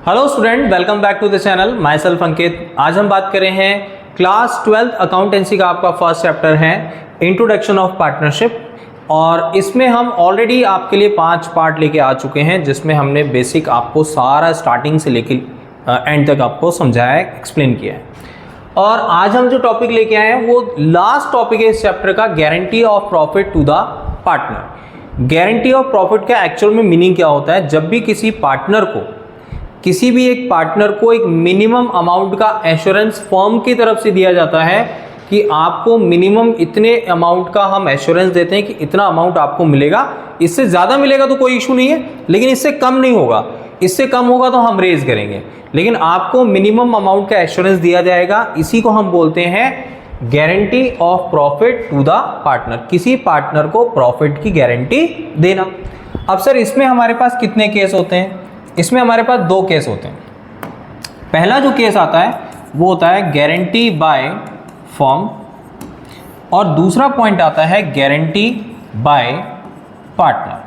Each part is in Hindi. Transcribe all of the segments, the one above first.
Hello student, welcome back to the channel. Myself Ankit. आज हम बात कर रहे हैं क्लास 12th अकाउंटेंसी का आपका फर्स्ट चैप्टर है इंट्रोडक्शन ऑफ पार्टनरशिप, और इसमें हम ऑलरेडी आपके लिए 5 पार्ट लेके आ चुके हैं, जिसमें हमने बेसिक आपको सारा स्टार्टिंग से लेके एंड तक आपको समझाया है, एक्सप्लेन किया है। और आज हम जो टॉपिक लेके आए हैं वो लास्ट टॉपिक है इस चैप्टर का, guarantee of profit to the partner. Guarantee of profit का एक्चुअल में मीनिंग क्या होता है? जब भी किसी पार्टनर को, किसी भी एक पार्टनर को एक मिनिमम अमाउंट का एश्योरेंस फर्म की तरफ से दिया जाता है कि आपको मिनिमम इतने अमाउंट का हम एश्योरेंस देते हैं कि इतना अमाउंट आपको मिलेगा, इससे ज़्यादा मिलेगा तो कोई इशू नहीं है, लेकिन इससे कम नहीं होगा, इससे कम होगा तो हम रेज करेंगे, लेकिन आपको मिनिमम अमाउंट का एश्योरेंस दिया जाएगा। इसी को हम बोलते हैं guarantee of profit to the partner, किसी पार्टनर को प्रॉफिट की गारंटी देना। अब सर इसमें हमारे पास कितने केस होते हैं? इसमें हमारे पास 2 केस होते हैं। पहला जो केस आता है वो होता है गारंटी बाय फर्म, और दूसरा पॉइंट आता है गारंटी बाय पार्टनर।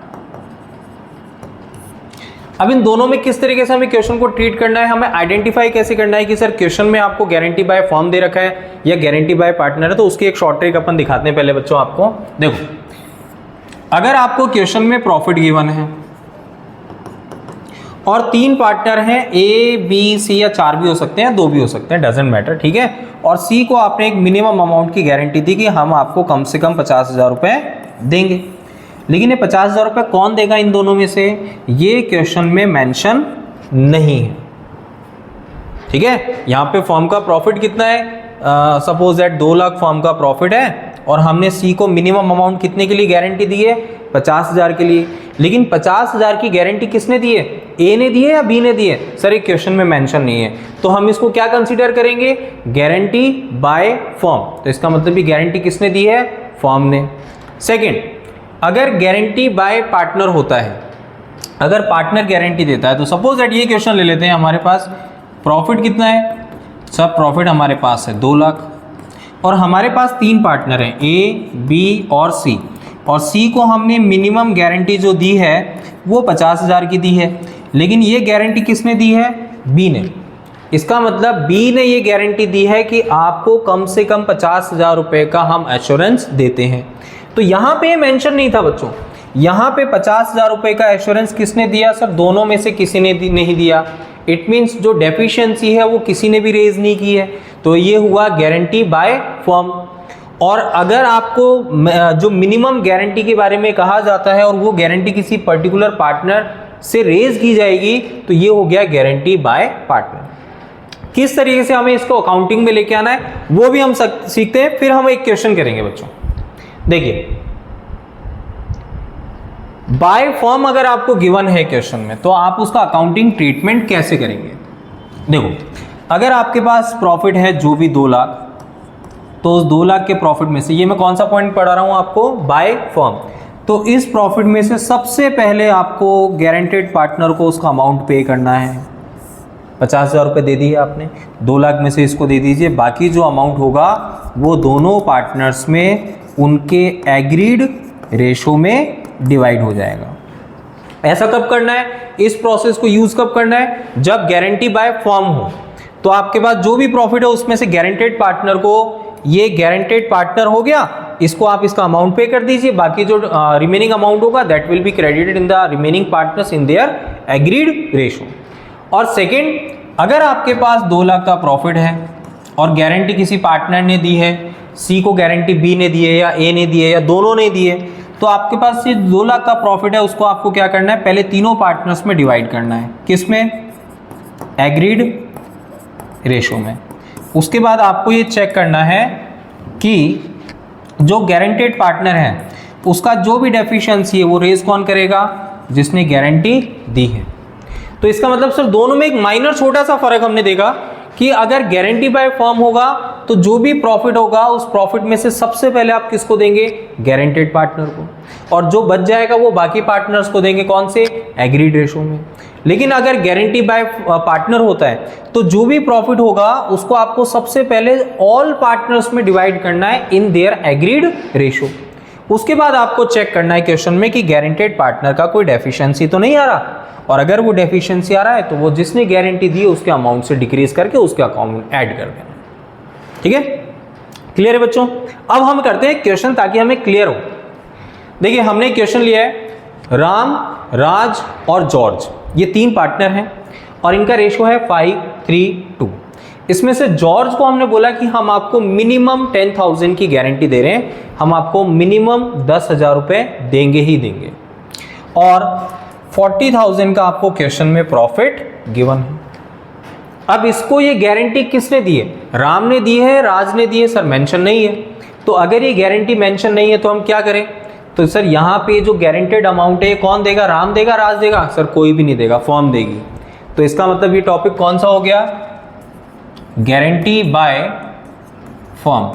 अब इन दोनों में किस तरीके से हमें क्वेश्चन को ट्रीट करना है, हमें आइडेंटिफाई कैसे करना है कि सर क्वेश्चन में आपको गारंटी बाय फर्म दे रखा है या गारंटी बाय पार्टनर है, तो उसकी एक शॉर्ट ट्रिक अपन दिखाते हैं पहले बच्चों आपको। देखो, अगर आपको क्वेश्चन में प्रॉफिट गिवन है और 3 पार्टनर हैं, ए बी सी, या 4 भी हो सकते हैं, 2 भी हो सकते हैं, डजेंट मैटर, ठीक है। और सी को आपने एक मिनिमम अमाउंट की गारंटी दी कि हम आपको कम से कम 50,000 रुपये देंगे, लेकिन ये 50,000 रुपये कौन देगा इन दोनों में से, ये क्वेश्चन में मेंशन नहीं है, ठीक है। यहाँ पे फर्म का प्रॉफिट कितना है? सपोज दैट 2 लाख फर्म का प्रॉफिट है, और हमने सी को मिनिमम अमाउंट कितने के लिए गारंटी दी है? 50,000 के लिए। लेकिन 50,000 की गारंटी किसने दी है? ए ने दी है या बी ने दी है? सर एक क्वेश्चन में मेंशन नहीं है, तो हम इसको क्या कंसीडर करेंगे? Guarantee by firm. तो इसका मतलब भी गारंटी किसने दी है? फर्म ने। सेकंड, अगर गारंटी बाय पार्टनर होता है, अगर पार्टनर गारंटी देता है, तो सपोज दैट ये क्वेश्चन ले लेते हैं, हमारे पास प्रॉफिट कितना है? सर प्रॉफिट हमारे पास है 2 लाख, और हमारे पास 3 पार्टनर हैं, ए बी और सी, और सी को हमने मिनिमम गारंटी जो दी है वो 50,000 की दी है, लेकिन ये गारंटी किसने दी है? बी ने। इसका मतलब बी ने ये गारंटी दी है कि आपको कम से कम 50,000 रुपये का हम एश्योरेंस देते हैं। तो यहाँ पे मेंशन नहीं था बच्चों, यहाँ पे 50,000 रुपये का एश्योरेंस किसने दिया? सर दोनों में से किसी ने नहीं दिया। इट मीन्स जो डेफिशिएंसी है वो किसी ने भी रेज नहीं की है, तो ये हुआ गारंटी बाय फर्म। और अगर आपको जो मिनिमम गारंटी के बारे में कहा जाता है और वो गारंटी किसी पर्टिकुलर पार्टनर से रेज की जाएगी, तो ये हो गया गारंटी बाय पार्टनर। किस तरीके से हमें इसको अकाउंटिंग में लेके आना है वो भी हम सीखते हैं, फिर हम एक क्वेश्चन करेंगे बच्चों। देखिए, बाय फर्म अगर आपको गिवन है क्वेश्चन में, तो आप उसका अकाउंटिंग ट्रीटमेंट कैसे करेंगे? देखो, अगर आपके पास प्रॉफिट है जो भी 2 लाख, तो उस 2 लाख के प्रॉफिट में से, ये मैं कौन सा पॉइंट पढ़ा रहा हूं आपको? By firm. तो इस प्रॉफिट में से सबसे पहले आपको गारंटेड पार्टनर को उसका अमाउंट पे करना है। 50,000 रुपये दे दिए आपने, 2 लाख में से इसको दे दीजिए, बाकी जो अमाउंट होगा वो दोनों पार्टनर्स में उनके एग्रीड रेशो में डिवाइड हो जाएगा। ऐसा कब करना है? इस प्रोसेस को यूज कब करना है? जब गारंटी बाय फर्म हो, तो आपके पास जो भी प्रॉफिट है उसमें से गारंटेड पार्टनर को, ये गारंटेड पार्टनर हो गया, इसको आप इसका अमाउंट पे कर दीजिए, बाकी जो रिमेनिंग अमाउंट होगा that will be credited in the remaining partners in their agreed ratio. और सेकंड, अगर आपके पास 2 लाख का प्रॉफिट है और गारंटी किसी पार्टनर ने दी है, सी को गारंटी बी ने दी है या ए ने दी है या दोनों ने दी है, तो आपके पास ये 2 लाख का प्रॉफिट है, उसको आपको क्या करना है? पहले तीनों पार्टनर्स में डिवाइड करना है। किस में? एग्रीड रेशो में। उसके बाद आपको ये चेक करना है कि जो गारंटेड पार्टनर है उसका जो भी डेफिशिएंसी है वो रेज कौन करेगा? जिसने गारंटी दी है। तो इसका मतलब सर दोनों में एक माइनर छोटा सा फर्क हमने देखा कि अगर गारंटी बाय फर्म होगा तो जो भी प्रॉफिट होगा उस प्रॉफिट में से सबसे पहले आप किसको देंगे? गारंटेड पार्टनर को, और जो बच जाएगा वो बाकी पार्टनर्स को देंगे। कौन से? एग्रीड रेशो में। लेकिन अगर गारंटी बाय पार्टनर होता है तो जो भी प्रॉफिट होगा उसको आपको सबसे पहले ऑल पार्टनर्स में डिवाइड करना है इन देयर एग्रीड रेशो। उसके बाद आपको चेक करना है क्वेश्चन में कि गारंटेड पार्टनर का कोई डेफिशिएंसी तो नहीं आ रहा, और अगर वो डेफिशिएंसी आ रहा है तो वो जिसने गारंटी दी है उसके अमाउंट से डिक्रीज करके उसके अकाउंट में ऐड कर देना। ठीक है, क्लियर है बच्चों? अब हम करते हैं क्वेश्चन ताकि हमें क्लियर हो। देखिए हमने क्वेश्चन लिया है, राम, राज और जॉर्ज ये 3 पार्टनर हैं और इनका रेशो है 5:3:2। इसमें से जॉर्ज को हमने बोला कि हम आपको मिनिमम 10,000 की गारंटी दे रहे हैं, हम आपको मिनिमम 10,000 रुपये देंगे ही देंगे, और 40,000 का आपको क्वेश्चन में प्रॉफिट गिवन है। अब इसको ये गारंटी किसने दी है? राम ने दी है, राज ने दी है? सर मेंशन नहीं है। तो अगर ये गारंटी मेंशन नहीं है तो हम क्या करें? तो सर यहाँ पे जो गारंटेड अमाउंट है कौन देगा? राम देगा, राज देगा? सर कोई भी नहीं देगा, फर्म देगी। तो इसका मतलब ये टॉपिक कौन सा हो गया? Guarantee by firm.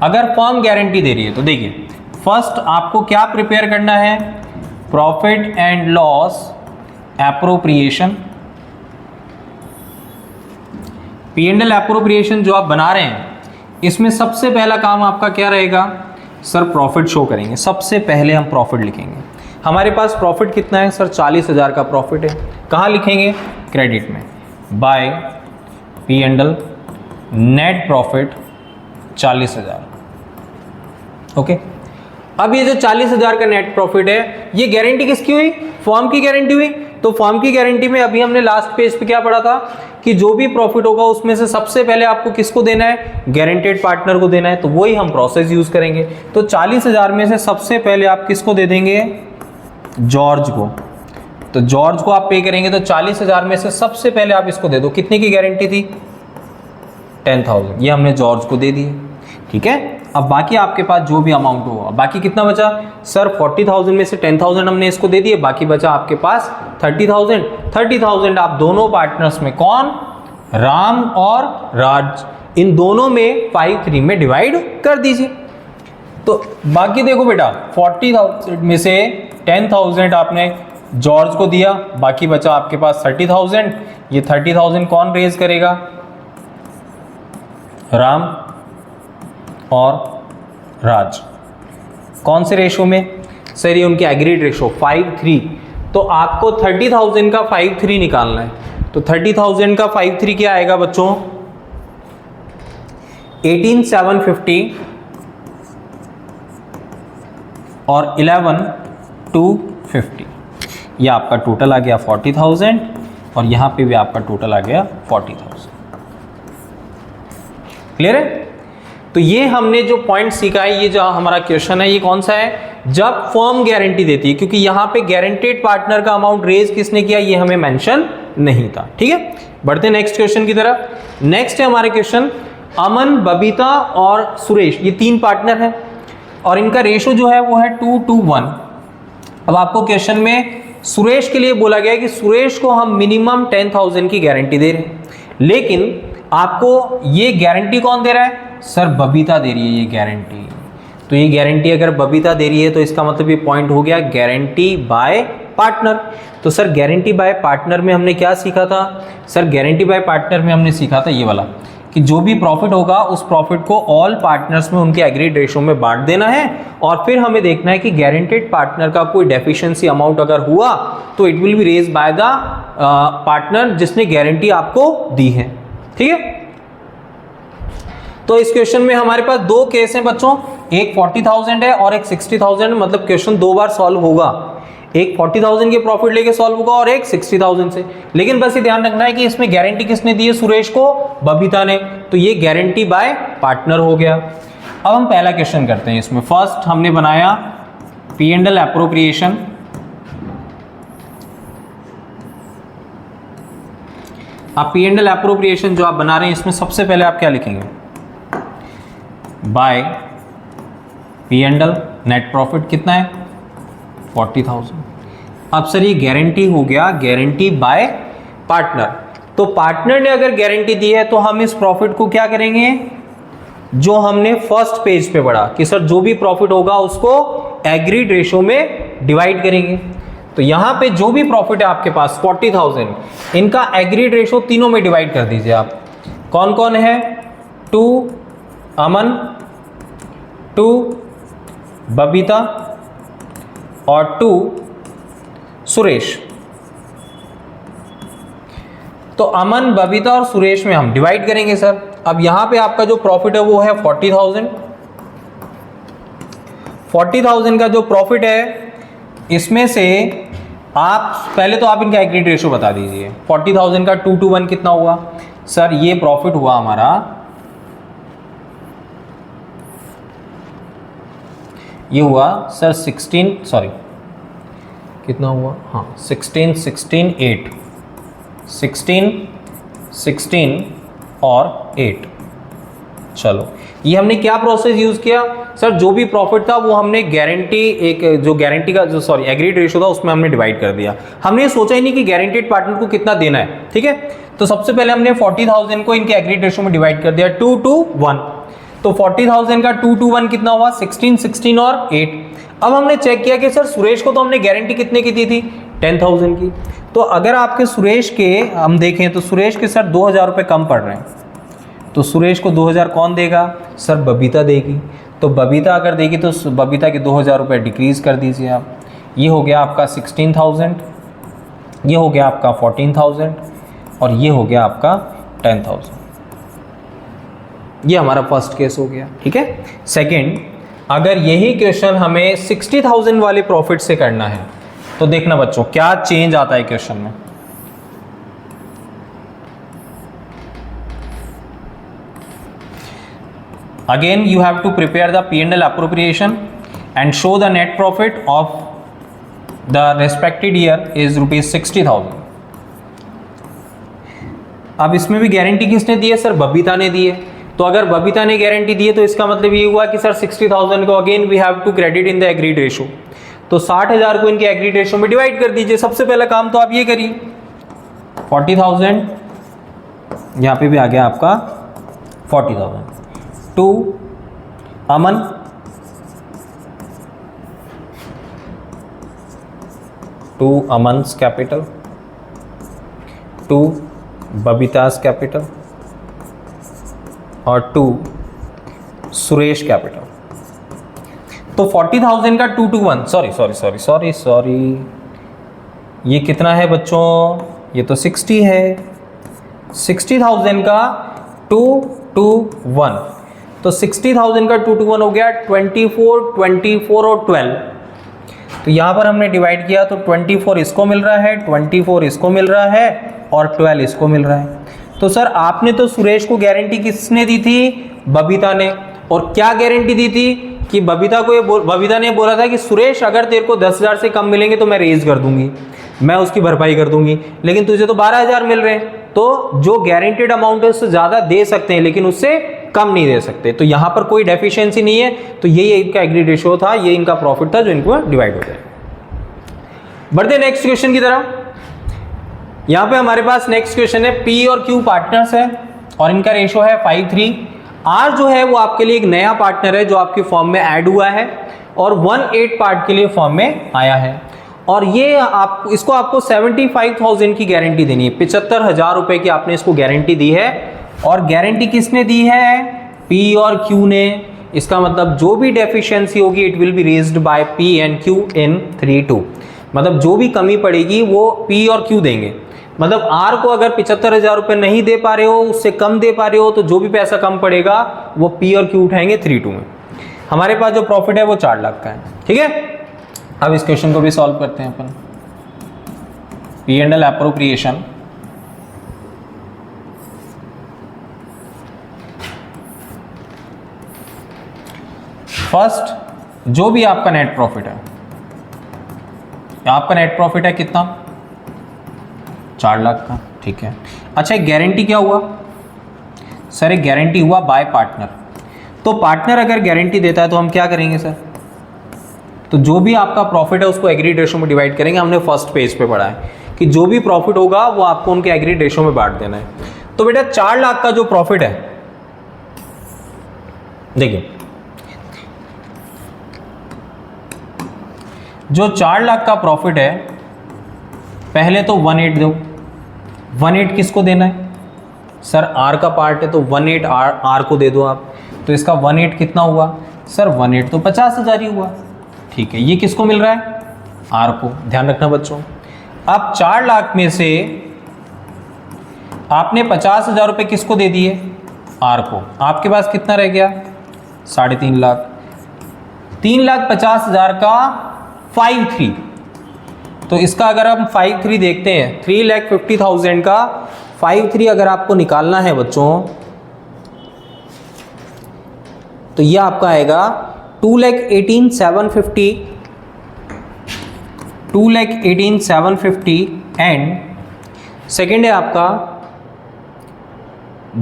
अगर फर्म गारंटी दे रही है तो देखिए फर्स्ट आपको क्या प्रिपेयर करना है? Profit and loss appropriation, P&L appropriation जो आप बना रहे हैं इसमें सबसे पहला काम आपका क्या रहेगा? सर प्रॉफिट शो करेंगे। सबसे पहले हम प्रॉफिट लिखेंगे। हमारे पास प्रॉफिट कितना है? सर 40,000 का प्रॉफिट है। कहाँ लिखेंगे? क्रेडिट में। Bye P&L net profit 40,000। Okay, अब ये जो 40,000 का नेट प्रॉफिट है ये गारंटी किसकी हुई? फर्म की गारंटी हुई। तो फर्म की गारंटी में अभी हमने लास्ट पेज पे क्या पढ़ा था कि जो भी प्रॉफिट होगा उसमें से सबसे पहले आपको किसको देना है? गारंटेड पार्टनर को देना है। तो वही हम प्रोसेस यूज करेंगे। तो 40,000 में से सबसे पहले आप किसको दे देंगे? जॉर्ज को। तो जॉर्ज को आप पे करेंगे। तो 40,000 में से सबसे पहले आप इसको दे दो। कितने की गारंटी थी? 10,000। ये हमने जॉर्ज को दे दी। ठीक है, अब बाकी आपके पास जो भी अमाउंट होगा, बाकी कितना बचा? सर 40,000 में से 10,000 हमने इसको दे दिए, बाकी बचा आपके पास 30,000। 30,000 आप दोनों पार्टनर्स में, कौन? राम और राज, इन दोनों में 5:3 में डिवाइड कर दीजिए। तो बाकी देखो बेटा 40,000 में से 10,000 आपने जॉर्ज को दिया, बाकी बचा आपके पास 30,000। ये 30,000 कौन रेज करेगा? राम और राज। कौन से रेशो में? सर ये उनके एग्रीड रेशो 5:3। तो आपको 30,000 का 5:3 निकालना है। तो 30,000 का 5:3 क्या आएगा बच्चों? 18,750 और 11,250। ये आपका टोटल आ गया 40,000 और यहां पे भी आपका टोटल आ गया 40,000। क्लियर है? तो ये हमने जो पॉइंट सीखा है, ये जो हमारा क्वेश्चन है ये कौन सा है? जब फर्म गारंटी देती है, क्योंकि यहां पे गारंटेड पार्टनर का अमाउंट रेज किसने किया ये हमें मेंशन नहीं था। ठीक है, बढ़ते हैं नेक्स्ट क्वेश्चन की तरफ। नेक्स्ट है हमारे क्वेश्चन, अमन, बबीता और सुरेश ये 3 पार्टनर हैं और इनका रेशो जो है वो है 2:1। अब आपको क्वेश्चन में सुरेश के लिए बोला गया है कि सुरेश को हम मिनिमम 10,000 की गारंटी दे रहे हैं, लेकिन आपको ये गारंटी कौन दे रहा है? सर बबीता दे रही है ये गारंटी। तो ये गारंटी अगर बबीता दे रही है तो इसका मतलब ये पॉइंट हो गया गारंटी बाय पार्टनर। तो सर गारंटी बाय पार्टनर में हमने क्या सीखा था? सर गारंटी बाय पार्टनर में हमने सीखा था ये वाला कि जो भी प्रॉफिट होगा उस प्रॉफिट को ऑल पार्टनर्स में उनके एग्रीड रेशो में बांट देना है और फिर हमें देखना है कि गारंटेड पार्टनर का कोई डेफिशिएंसी अमाउंट अगर हुआ तो it will be raise by the partner जिसने गारंटी आपको दी है। ठीक है, तो इस क्वेश्चन में हमारे पास 2 केस हैं बच्चों, एक 40,000 है और एक 60,000। मतलब क्वेश्चन 2 बार सॉल्व होगा, एक 40,000 के प्रॉफिट लेके सॉल्व होगा और एक 60,000 से। लेकिन बस ये ध्यान रखना है कि इसमें गारंटी किसने दी है? सुरेश को बबीता ने। तो ये गारंटी बाय पार्टनर हो गया। अब हम पहला क्वेश्चन करते हैं। इसमें फर्स्ट हमने बनाया P&L एप्रोप्रिएशन। आप P&L एप्रोप्रिएशन जो आप बना रहे हैं इसमें सबसे पहले आप क्या लिखेंगे? बाय P&L नेट प्रॉफिट कितना है? 40,000। अब सर ये गारंटी हो गया, गारंटी बाय पार्टनर। तो पार्टनर ने अगर गारंटी दी है तो हम इस प्रॉफिट को क्या करेंगे? जो हमने फर्स्ट पेज पे पढ़ा कि सर जो भी प्रॉफिट होगा उसको एग्रीड रेशो में डिवाइड करेंगे। तो यहां पे जो भी प्रॉफिट है आपके पास 40,000, इनका एग्रीड रेशो तीनों में डिवाइड कर दीजिए आप। कौन कौन है? 2 अमन, 2 बबीता और 2 सुरेश। तो अमन, बबीता और सुरेश में हम डिवाइड करेंगे सर। अब यहां पे आपका जो प्रॉफिट है वो है 40,000। 40,000 का जो प्रॉफिट है इसमें से आप पहले तो आप इनका एग्रीड रेशो बता दीजिए। 40,000 का 2 to 1 कितना हुआ सर? ये प्रॉफिट हुआ हमारा, ये हुआ सर 16, सॉरी कितना हुआ, हाँ 16, 16, 8, 16, 16 और 8। चलो ये हमने क्या प्रोसेस यूज किया सर? जो भी प्रॉफिट था वो हमने गारंटी, एक जो गारंटी का जो सॉरी एग्रीड रेशो था उसमें हमने डिवाइड कर दिया। हमने ये सोचा ही नहीं कि गारंटेड पार्टनर को कितना देना है, ठीक है। तो सबसे पहले हमने 40,000 को इनके एग्रीड रेशो में डिवाइड कर दिया 2 to 1। तो 40,000 का 2 to 1 कितना हुआ? 16, 16 और 8। अब हमने चेक किया कि सर सुरेश को तो हमने गारंटी कितने की दी थी? 10,000 की। तो अगर आपके सुरेश के हम देखें तो सुरेश के सर 2,000 रुपये कम पड़ रहे हैं, तो सुरेश को 2,000 कौन देगा सर? बबीता देगी। तो बबीता अगर देगी तो बबीता के 2,000 रुपये डिक्रीज कर दीजिए आप। ये हो गया आपका 16,000, ये हो गया आपका 14,000 और ये हो गया आपका 10,000। ये हमारा फर्स्ट केस हो गया, ठीक है। सेकंड, अगर यही क्वेश्चन हमें 60,000 वाले प्रॉफिट से करना है तो देखना बच्चों क्या चेंज आता है क्वेश्चन में। Again you have to prepare the P&L appropriation and show the net profit of the respected year is rupees 60,000। अब इसमें भी गारंटी किसने दी है सर? बबीता ने दी है। तो अगर बबीता ने गारंटी दी है तो इसका मतलब ये हुआ कि सर 60,000 को again we have to credit in the agreed ratio. तो 60,000 को इनके एग्रीड रेशो में डिवाइड कर दीजिए। सबसे पहला काम तो आप ये करिए, 40,000 यहाँ पे भी आ गया आपका 40,000 to Aman, to Aman's capital, to Babita's capital और टू सुरेश कैपिटल। तो 40,000 का 2 to 1, सॉरी ये कितना है बच्चों? ये तो 60 है। 60,000 का 2 to 1, तो 60,000 का 2 to 1 हो गया 24, 24 और 12। तो यहाँ पर हमने डिवाइड किया तो 24 इसको मिल रहा है, 24 इसको मिल रहा है और 12 इसको मिल रहा है। तो सर आपने तो सुरेश को गारंटी किसने दी थी? बबीता ने। और क्या गारंटी दी थी कि बबीता ने बोला था कि सुरेश अगर तेरे को 10,000 से कम मिलेंगे तो मैं रेज कर दूंगी, मैं उसकी भरपाई कर दूंगी, लेकिन तुझे तो 12,000 मिल रहे हैं। तो जो गारंटेड अमाउंट है उससे ज़्यादा दे सकते हैं लेकिन उससे कम नहीं दे सकते। तो यहाँ पर कोई डेफिशिएंसी नहीं है। तो यही इनका एग्रीड रेशियो था, ये इनका प्रॉफिट था जो इनको डिवाइड हो गया। बढ़ते नेक्स्ट क्वेश्चन की तरफ। यहाँ पे हमारे पास नेक्स्ट क्वेश्चन है, पी और क्यू पार्टनर्स है और इनका रेशियो है 5:3। आर जो है वो आपके लिए एक नया पार्टनर है जो आपकी फॉर्म में ऐड हुआ है और 1/8 पार्ट के लिए फॉर्म में आया है और ये इसको आपको 75,000 की गारंटी देनी है। 75,000 रुपए की आपने इसको गारंटी दी है और गारंटी किसने दी है? पी और क्यू ने। इसका मतलब जो भी डेफिशिएंसी होगी it will be raised by P and Q in 3:2। मतलब जो भी कमी पड़ेगी वो पी और क्यू देंगे। मतलब आर को अगर 75,000 रुपये नहीं दे पा रहे हो, उससे कम दे पा रहे हो, तो जो भी पैसा कम पड़ेगा वो पी और क्यू उठाएंगे 3:2 में। हमारे पास जो प्रॉफिट है वो 4 लाख का है, ठीक है। अब इस क्वेश्चन को भी सॉल्व करते हैं अपन। P&L एप्रोप्रिएशन, फर्स्ट जो भी आपका नेट प्रॉफिट है, आपका नेट प्रॉफिट है कितना? 4 लाख का, ठीक है। अच्छा एक गारंटी क्या हुआ सर? एक गारंटी हुआ बाय पार्टनर। तो पार्टनर अगर गारंटी देता है तो हम क्या करेंगे सर? तो जो भी आपका प्रॉफिट है उसको एग्रीड रेशो में डिवाइड करेंगे। हमने फर्स्ट पेज पे पढ़ा है कि जो भी प्रॉफिट होगा वो आपको उनके एग्रीड रेशो में बांट देना है। तो बेटा 4 लाख का जो प्रॉफिट है, देखिए जो 4 लाख का प्रॉफिट है, पहले तो 1/8 दो। 1/8 किसको देना है सर? आर का पार्ट है तो 1/8 आर को दे दो आप। तो इसका 1/8 कितना हुआ? सर 1/8 तो 50,000 ही हुआ। ठीक है, ये किसको मिल रहा है? आर को। ध्यान रखना बच्चों, अब 4 लाख में से आपने 50,000 रुपये किसको दे दिए? आर को। आपके पास कितना रह गया? 3.5 लाख। 3,50,000 का 5,3, तो इसका अगर हम 5,3 देखते हैं, 3,50,000 का 5,3 अगर आपको निकालना है बच्चों, तो यह आपका आएगा 2,18,750, 2,18,750 एंड सेकेंड है आपका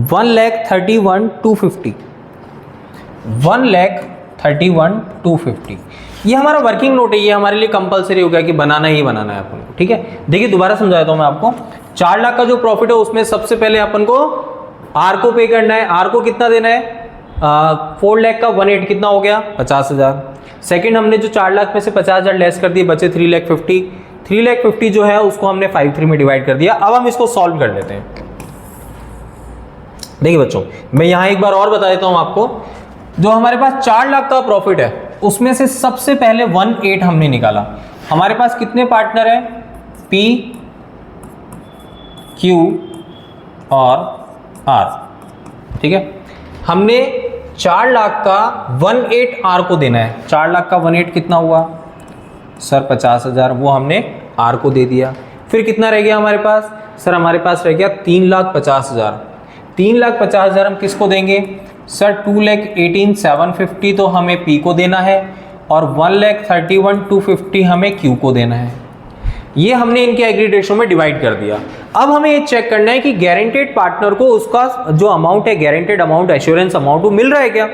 1,31,250, 1,31,250। ये हमारा वर्किंग नोट है, ये हमारे लिए कंपलसरी हो गया कि बनाना ही बनाना है अपन को। ठीक है, देखिए दोबारा समझा देता हूं मैं आपको। 4 लाख का जो प्रॉफिट है उसमें सबसे पहले अपन को आर को पे करना है। आर को कितना देना है? 4 लाख का 1/8 कितना हो गया? 50,000। सेकंड हमने जो 4 लाख में से 50,000 लेस कर दिए, बचे 3,50,000। 3,50,000 जो है उसको हमने 5,3 में डिवाइड कर दिया। अब हम इसको सॉल्व कर लेते हैं। देखिए बच्चों, मैं यहां एक बार और बता देता हूं आपको। जो हमारे पास 4 लाख का प्रॉफिट है उसमें से सबसे पहले 1/8 हमने निकाला। हमारे पास कितने पार्टनर है? P, Q और R। ठीक है, हमने 4 लाख का 1/8 R को देना है। 4 लाख का 1/8 कितना हुआ? सर 50,000, वो हमने R को दे दिया। फिर कितना रह गया हमारे पास? सर हमारे पास रह गया 3,50,000। 3,50,000 हम किसको देंगे? सर 2,18,750 तो हमें P को देना है और 1,31,250 हमें Q को देना है। ये हमने इनके एग्रीड रेशो में डिवाइड कर दिया। अब हमें ये चेक करना है कि गारंटेड पार्टनर को उसका जो अमाउंट है, गारंटेड अमाउंट, एश्योरेंस अमाउंट, वो मिल रहा है क्या?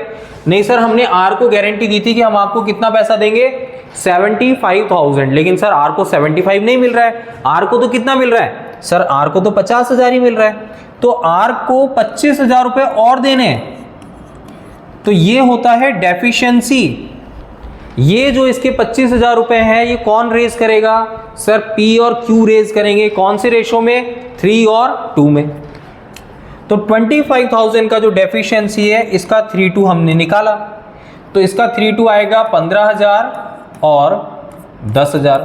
नहीं सर, हमने आर को गारंटी दी थी कि हम आपको कितना पैसा देंगे? 75,000, लेकिन सर आर को 75 नहीं मिल रहा है। आर को तो कितना मिल रहा है? सर आर को तो 50,000 ही मिल रहा है, तो आर को 25,000 रुपए और देने हैं। तो ये होता है डेफिशिएंसी। ये जो इसके 25,000 रुपए हैं, ये कौन रेज करेगा? सर पी और क्यू रेज करेंगे। कौन से रेशो में? 3 और 2 में। तो 25,000 का जो डेफिशिएंसी है, इसका 3/2 हमने निकाला, तो इसका 3/2 आएगा 15,000 और 10,000,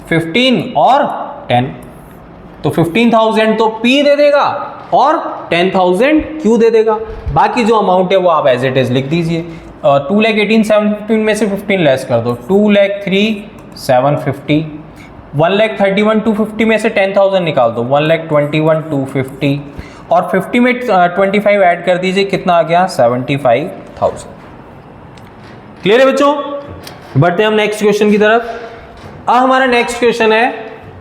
15 और 10। तो 15,000 तो P दे देगा और 10,000 Q दे देगा। बाकी जो अमाउंट है वो आप एज इट इज लिख दीजिए। 2,18,750 में से 15 लेस कर दो, 2,03,750। 1,31,250 में से 10,000 निकाल दो, 1,21,250 और 50 में 25 ऐड कर दीजिए, कितना आ गया? 75,000। क्लियर है बच्चों? बढ़ते हैं हम नेक्स्ट क्वेश्चन की तरफ। अब हमारा नेक्स्ट क्वेश्चन है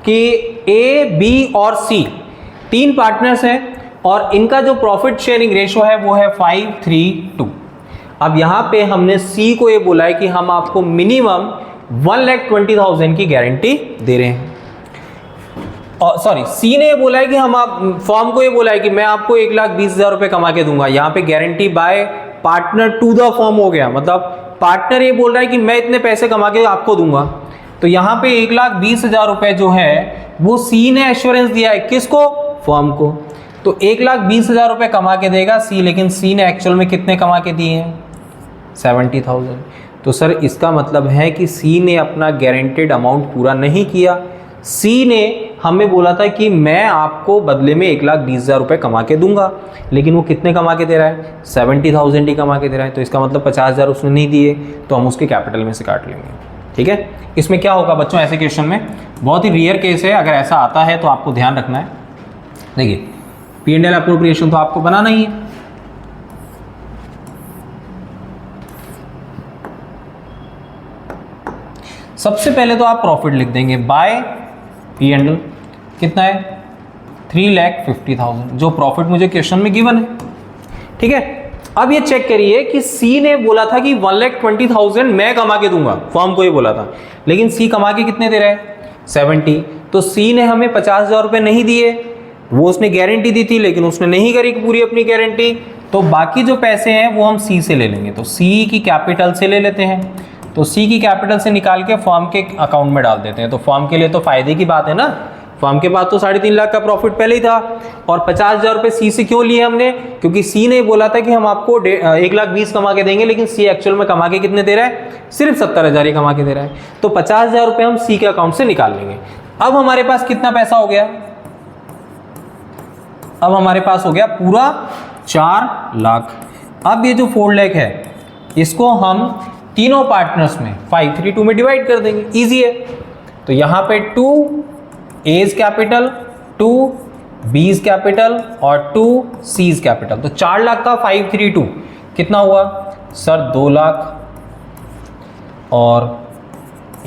कि ए, बी और सी 3 पार्टनर्स हैं और इनका जो प्रॉफिट शेयरिंग रेशो है वो है 5:3:2। अब यहां पे हमने सी को ये बोला है कि हम आपको मिनिमम 1,20,000 की गारंटी दे रहे हैं। और सॉरी, सी ने ये बोला है कि हम आप फॉर्म को ये बोला है कि मैं आपको 1,20,000 रुपए कमा के दूंगा। यहाँ पे guarantee by partner to the form हो गया, मतलब पार्टनर ये बोल रहा है कि मैं इतने पैसे कमा के आपको दूंगा। तो यहाँ पे 1,20,000 रुपए जो है वो सी ने एश्योरेंस दिया है, किसको? फॉर्म को। तो 1,20,000 रुपए कमा के देगा सी, लेकिन सी ने एक्चुअल में कितने कमा के दिए हैं? 70,000। तो सर इसका मतलब है कि सी ने अपना गारंटेड अमाउंट पूरा नहीं किया। सी ने हमें बोला था कि मैं आपको बदले में 1,20,000 रुपए कमा के दूंगा, लेकिन वो कितने कमा के दे रहा है? 70,000 ही कमा के दे रहा है। तो इसका मतलब 50,000 उसने नहीं दिए, तो हम उसके कैपिटल में से काट लेंगे। ठीक है, इसमें क्या होगा बच्चों? ऐसे क्वेश्चन में बहुत ही रेयर केस है, अगर ऐसा आता है तो आपको ध्यान रखना है। देखिए P&L अप्रोप्रिएशन तो आपको बनाना ही है। सबसे पहले तो आप प्रॉफिट लिख देंगे बाय P&L, कितना है? 3,50,000, जो प्रॉफिट मुझे क्वेश्चन में गिवन है। ठीक है, अब ये चेक करिए कि सी ने बोला था कि 1,20,000 मैं कमा के दूंगा, फॉर्म को ये बोला था, लेकिन सी कमा के कितने दे रहा है? 70। तो सी ने हमें 50,000 रुपए नहीं दिए, वो उसने गारंटी दी थी लेकिन उसने नहीं करी पूरी अपनी गारंटी। तो बाकी जो पैसे हैं वो हम सी से ले लेंगे। तो सी की कैपिटल से ले लेते हैं, तो सी की कैपिटल से निकाल के फॉर्म के अकाउंट में डाल देते हैं। तो फॉर्म के लिए तो फायदे की बात है ना, फर्म के पास तो 3.5 लाख का प्रॉफिट पहले ही था। और 50,000 रुपये सी से क्यों लिए हमने, क्योंकि सी ने बोला था कि हम आपको 1,20,000 कमा के देंगे, लेकिन सी एक्चुअल में कमा के कितने दे रहा है, सिर्फ 70,000 ही कमा के दे रहा है। तो 50,000 रुपये हम सी के अकाउंट से निकाल लेंगे। अब हमारे पास कितना पैसा हो गया, अब हमारे पास हो गया पूरा 4 लाख। अब ये जो 4 लाख है इसको हम तीनों पार्टनर्स में 532 में डिवाइड कर देंगे, इजी है। तो यहां पे 2 एज कैपिटल, 2 बीज कैपिटल और 2 सीज कैपिटल। तो 4 लाख का 532 कितना हुआ सर, 2 लाख और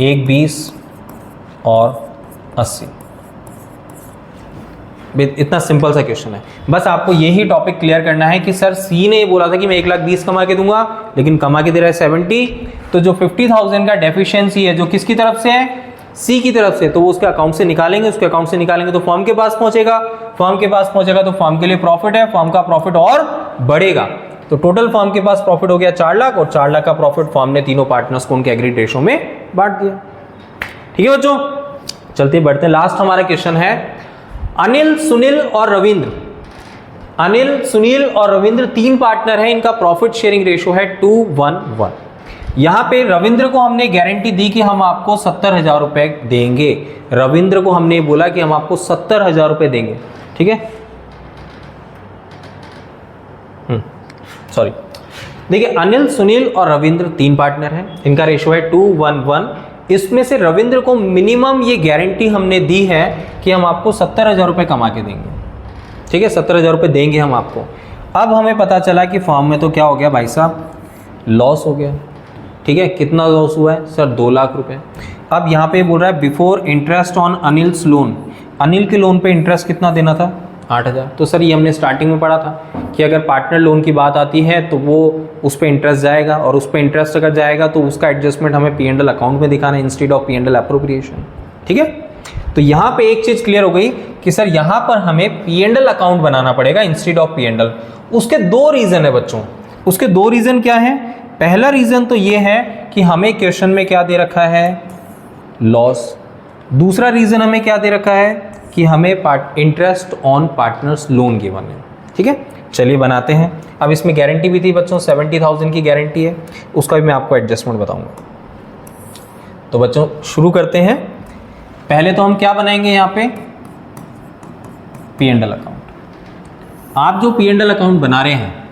1 20 और 80। इतना सिंपल सा क्वेश्चन है। बस आपको यही टॉपिक क्लियर करना है कि सर सी ने बोला था कि मैं 1,20,000 कमा के दूंगा, लेकिन कमा के दे रहा है 70। तो जो 50,000 का डेफिशिएंसी है जो किसकी तरफ से है, सी की तरफ से, तो वो उसके अकाउंट से निकालेंगे, उसके अकाउंट से निकालेंगे तो फर्म के पास पहुंचेगा, फर्म के पास पहुंचेगा तो फर्म के लिए प्रॉफिट है, फर्म का प्रॉफिट और बढ़ेगा। तो टोटल फर्म के पास प्रॉफिट हो गया 4 लाख, और 4 लाख का प्रॉफिट फर्म ने तीनों पार्टनर्स को उनके एग्रीड रेशो में बांट दिया। ठीक है बच्चों, चलते बढ़ते, लास्ट हमारा क्वेश्चन है अनिल, सुनील और रविंद्र। अनिल, सुनील और रविंद्र 3 पार्टनर हैं, इनका प्रॉफिट शेयरिंग रेशो है 2:1:1। यहां पे रविंद्र को हमने गारंटी दी कि हम आपको 70,000 रुपए देंगे। रविंद्र को हमने बोला कि हम आपको 70,000 रुपए देंगे। ठीक है, सॉरी, देखिए अनिल, सुनील और रविंद्र 3 पार्टनर हैं, इनका रेशो है 2:1:1। इसमें से रविंद्र को मिनिमम ये गारंटी हमने दी है कि हम आपको 70,000 रुपये कमा के देंगे। ठीक है, 70,000 रुपये देंगे हम आपको। अब हमें पता चला कि फर्म में तो क्या हो गया भाई साहब, लॉस हो गया। ठीक है, कितना लॉस हुआ है सर, 2 लाख रुपए। अब यहाँ पे बोल रहा है before interest on Anil's loan, Anil के लोन पे इंटरेस्ट कितना देना था, 8,000। तो सर ये हमने स्टार्टिंग में पढ़ा था कि अगर पार्टनर लोन की बात आती है तो वो उस पर इंटरेस्ट जाएगा, और उस पर इंटरेस्ट अगर जाएगा तो उसका एडजस्टमेंट हमें P&L अकाउंट में दिखाना है इंस्टेड ऑफ P&L अप्रोप्रिएशन। ठीक है, तो यहाँ पे एक चीज़ क्लियर हो गई कि सर यहाँ पर हमें P&L अकाउंट बनाना पड़ेगा इंस्टेड ऑफ P&L। उसके 2 रीज़न है बच्चों, उसके 2 रीज़न क्या है। पहला रीज़न तो ये है कि हमें क्वेश्चन में क्या दे रखा है, लॉस। दूसरा रीज़न हमें क्या दे रखा है कि हमें interest on partners loan given है। ठीक है, चलिए बनाते हैं। अब इसमें गारंटी भी थी बच्चों, 70,000 की गारंटी है, उसका भी मैं आपको एडजस्टमेंट बताऊंगा। तो बच्चों शुरू करते हैं। पहले तो हम क्या बनाएंगे यहाँ पे, P&L अकाउंट। आप जो P&L अकाउंट बना रहे हैं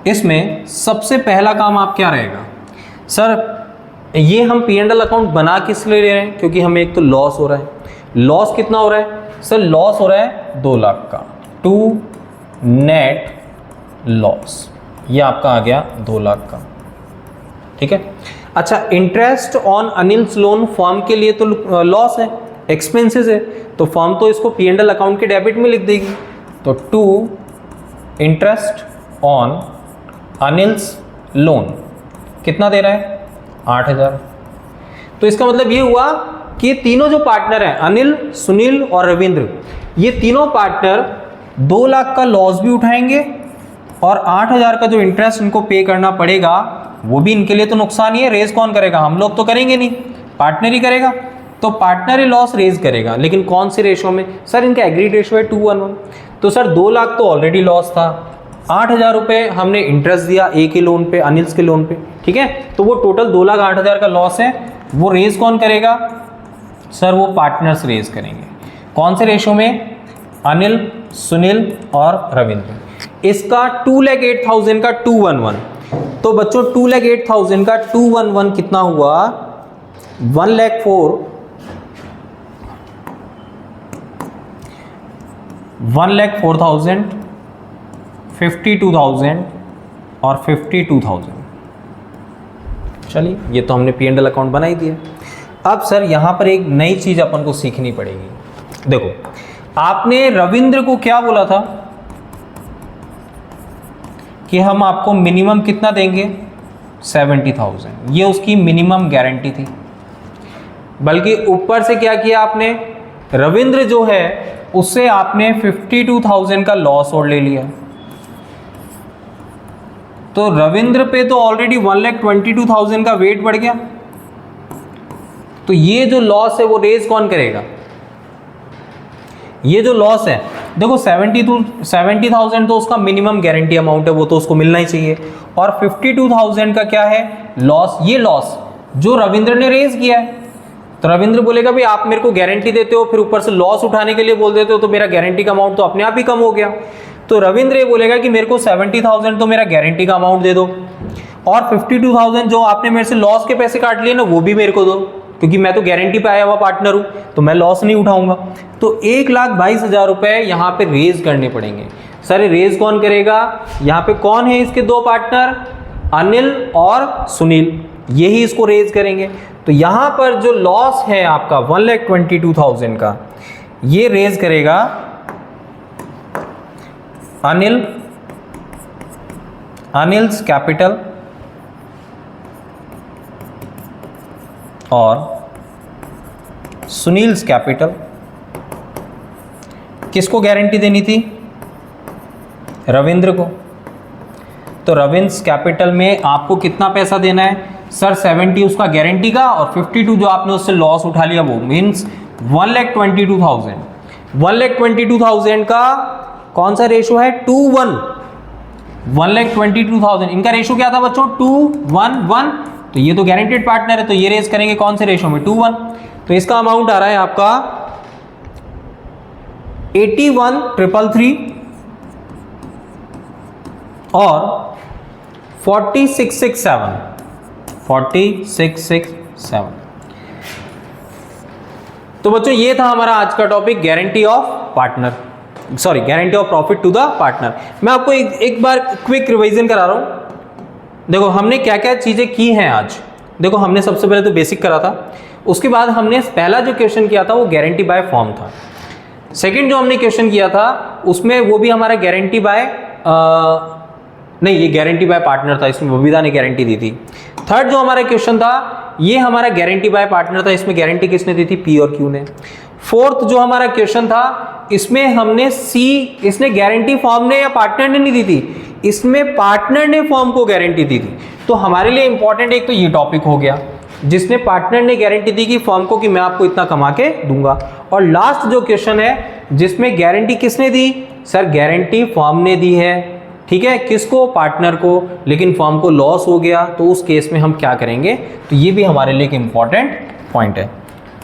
इसमें सबसे पहला काम आप क्या रहेगा, सर ये हम P&L अकाउंट बना किस लिए ले रहे हैं, क्योंकि हमें एक तो लॉस हो रहा है। लॉस कितना हो रहा है सर, लॉस हो रहा है 2 लाख का, 2 नेट लॉस, ये आपका आ गया 2 लाख का। ठीक है, अच्छा interest on Anil's loan firm के लिए तो लॉस है, एक्सपेंसेस है, तो फर्म तो इसको P&L अकाउंट के डेबिट में लिख देगी। तो 2 इंटरेस्ट ऑन अनिल्स लोन कितना दे रहा है, 8,000। तो इसका मतलब ये हुआ कि ये तीनों जो पार्टनर हैं, अनिल, सुनील और रविंद्र, ये तीनों पार्टनर 2 लाख का लॉस भी उठाएंगे, और 8,000 का जो इंटरेस्ट इनको पे करना पड़ेगा वो भी इनके लिए तो नुकसान ही है। रेज कौन करेगा, हम लोग तो करेंगे नहीं, पार्टनर ही करेगा। तो पार्टनर ही लॉस रेज करेगा, लेकिन कौन से रेशो में, सर इनका एग्रीड रेशो है 2:1:1। तो सर 2 लाख तो ऑलरेडी लॉस था, 8,000 रुपये हमने इंटरेस्ट दिया ए के लोन पे, अनिल्स के लोन पे। ठीक है, तो वो टोटल 2,08,000 का लॉस है, वो रेज कौन करेगा, सर वो पार्टनर्स रेज करेंगे। कौन से रेशो में, अनिल, सुनील और रविंद्र। इसका 2,08,000 का 2:1:1। तो बच्चों 2,08,000 का 2:1:1 कितना हुआ, 1,04,000 52,000 और 52,000। चलिए ये तो हमने P&L अकाउंट बना ही दिया। अब सर यहाँ पर एक नई चीज़ अपन को सीखनी पड़ेगी। देखो आपने रविंद्र को क्या बोला था कि हम आपको मिनिमम कितना देंगे, 70,000, ये उसकी मिनिमम गारंटी थी। बल्कि ऊपर से क्या किया आपने, रविंद्र जो है उससे आपने 52,000 का लॉस और ले लिया। तो रविंद्र पे तो ऑलरेडी 1,22,000 का वेट बढ़ गया, तो ये जो लॉस है वो रेज कौन करेगा? ये जो लॉस है देखो 70,000 तो उसका मिनिमम गारंटी अमाउंट है, वो तो उसको मिलना ही चाहिए, और 52,000 का क्या है लॉस, ये लॉस जो रविंद्र ने रेज किया है। तो रविंद्र बोलेगा भाई आप मेरे को गारंटी देते हो फिर ऊपर से लॉस उठाने के लिए बोल देते हो, तो मेरा गारंटी का अमाउंट तो अपने आप ही कम हो गया। तो रविंद्र ये बोलेगा कि मेरे को 70,000 तो मेरा गारंटी का अमाउंट दे दो, और 52,000 जो आपने मेरे से लॉस के पैसे काट लिए ना वो भी मेरे को दो, क्योंकि मैं तो गारंटी पे आया हुआ पार्टनर हूं, तो मैं लॉस नहीं उठाऊंगा। तो 1,22,000 रुपए यहाँ पे रेज करने पड़ेंगे। सर रेज कौन करेगा? यहाँ पे कौन है इसके दो पार्टनर, अनिल और सुनील, यही इसको रेज करेंगे। तो यहाँ पर जो लॉस है आपका 1,22,000 का, ये रेज करेगा अनिल्स कैपिटल और सुनील्स कैपिटल। किसको गारंटी देनी थी? रविंद्र को। तो रविंद्र कैपिटल में आपको कितना पैसा देना है? सर 70 उसका गारंटी का और 52 जो आपने उससे लॉस उठा लिया वो मीन्स 1,22,000। 1,22,000 का कौन सा रेशो है? 2:1। 1,22,000 इनका रेशो क्या था बच्चों? 2:1:1। तो ये तो गारंटेड पार्टनर है, तो ये रेस करेंगे कौन से रेशो में? 2:1। तो इसका अमाउंट आ रहा है आपका 81,333 और 4667। 4667। तो बच्चों ये था हमारा आज का topic, guarantee of partner, sorry guarantee of profit to the partner. मैं आपको एक बार क्विक रिवीजन करा रहा हूं। देखो हमने क्या क्या चीजें की हैं आज। देखो हमने सबसे पहले तो बेसिक करा था, उसके बाद हमने पहला जो क्वेश्चन किया था वो गारंटी बाय फॉर्म था। सेकंड जो हमने क्वेश्चन किया था उसमें वो भी हमारा गारंटी बाय नहीं, ये गारंटी बाय पार्टनर था, इसमें बबीता ने गारंटी दी थी। थर्ड जो हमारा क्वेश्चन था ये हमारा गारंटी बाय पार्टनर था, इसमें गारंटी किसने दी थी? पी और क्यू ने। फोर्थ जो हमारा क्वेश्चन था इसमें हमने सी, इसने गारंटी फॉर्म ने या पार्टनर ने नहीं दी थी, इसमें पार्टनर ने फॉर्म को गारंटी दी थी। तो हमारे लिए इंपॉर्टेंट एक तो ये टॉपिक हो गया जिसने पार्टनर ने गारंटी दी कि फॉर्म को कि मैं आपको इतना कमा के दूंगा। और लास्ट जो क्वेश्चन है जिसमें गारंटी किसने दी? सर गारंटी फॉर्म ने दी है, ठीक है, किसको? पार्टनर को, लेकिन फॉर्म को लॉस हो गया तो उस केस में हम क्या करेंगे? तो ये भी हमारे लिए एक इंपॉर्टेंट पॉइंट है।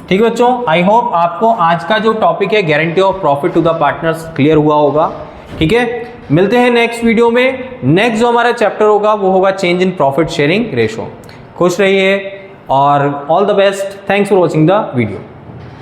ठीक है बच्चों, आई होप आपको आज का जो टॉपिक है guarantee of profit to the partners clear हुआ होगा। ठीक है, मिलते हैं नेक्स्ट वीडियो में। नेक्स्ट जो हमारा चैप्टर होगा वो होगा change in profit sharing ratio. खुश रहिए और all the best. Thanks for watching the video.